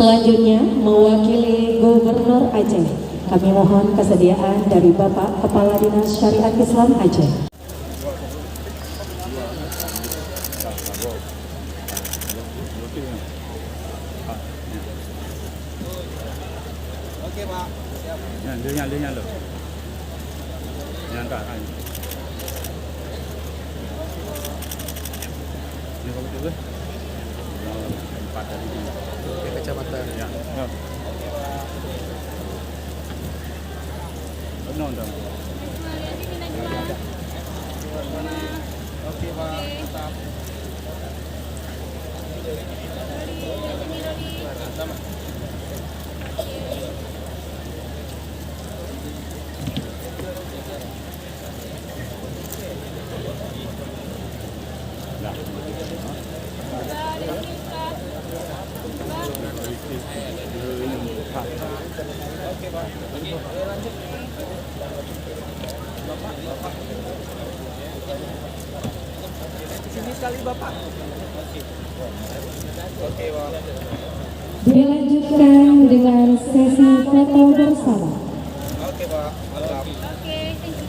Selanjutnya, mewakili Gubernur Aceh, kami mohon kesediaan dari Bapak Kepala Dinas Syariat Islam Aceh. Oke Pak, siap. Dia loh. Nyangka kan. Ini kau betul. Empat dari ini. Kecamatan. Ya. Benar dong. Oke Pak, mantap. Sama. Oke Pak. Lanjut. Bapak. Sini sekali Bapak. Oke Pak. Dilanjutkan dengan sesi foto bersama. Oke Pak, mantap. Oke, thank you.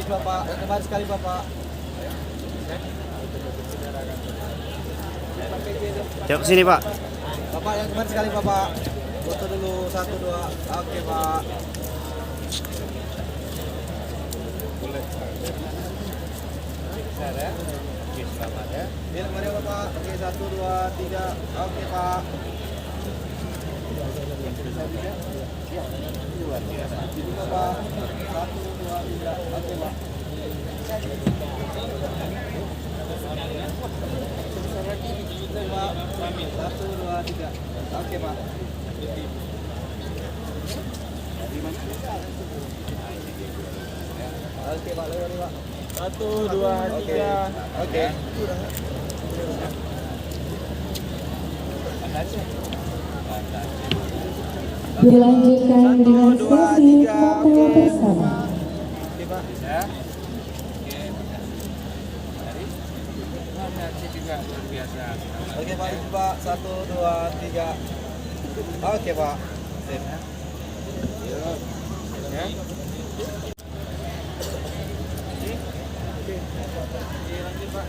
Bapak, yang kemarin sekali Bapak. Siap sini Pak. Bapak yang kemarin sekali Bapak. Foto dulu 1 2. Oke Pak. Boleh. Ya. Oke, selamat ya. Ini kemarin Bapak. Oke 1 2 3. Oke Pak. Luar biasa. Bapak 1 2 3. Oke Pak. Pak, 1 2 3. Oke Pak. Oke Pak, lewat Pak. 1 2 3. Oke. Dilanjutkan dengan sesi foto bersama. Oke Pak. Ya. Reaksi juga luar biasa. Oke Pak, izin Pak. 1, 2, 3. Oke Pak. Sip. Ya. Lanjut Pak.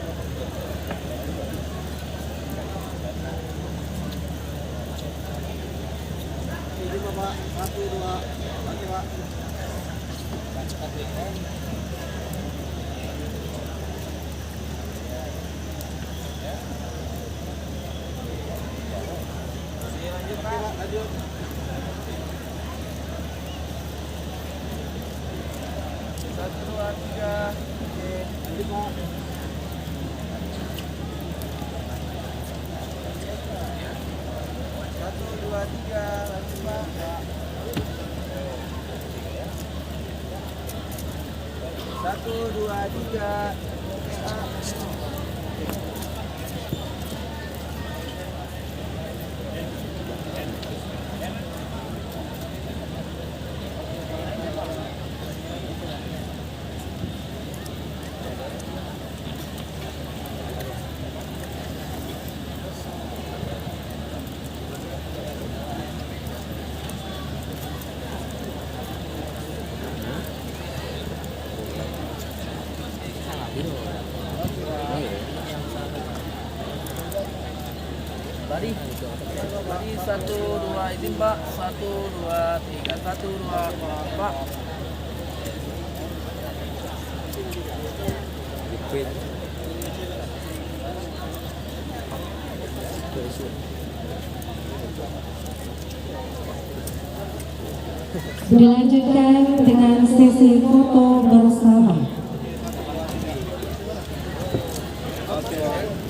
Izin Pak. 1, 2. Oke Pak. Lanjut Pak. Lanjut. Satu, dua, tiga. Oke. Lanjut Pak. Satu, dua, tiga. Lanjut Pak. Satu, dua, tiga. Oke Pak. Bari 1, 2, izin Pak. 1, 2, 3. 1, 2, Pak. Dilanjutkan dengan sesi foto bersama. Oke.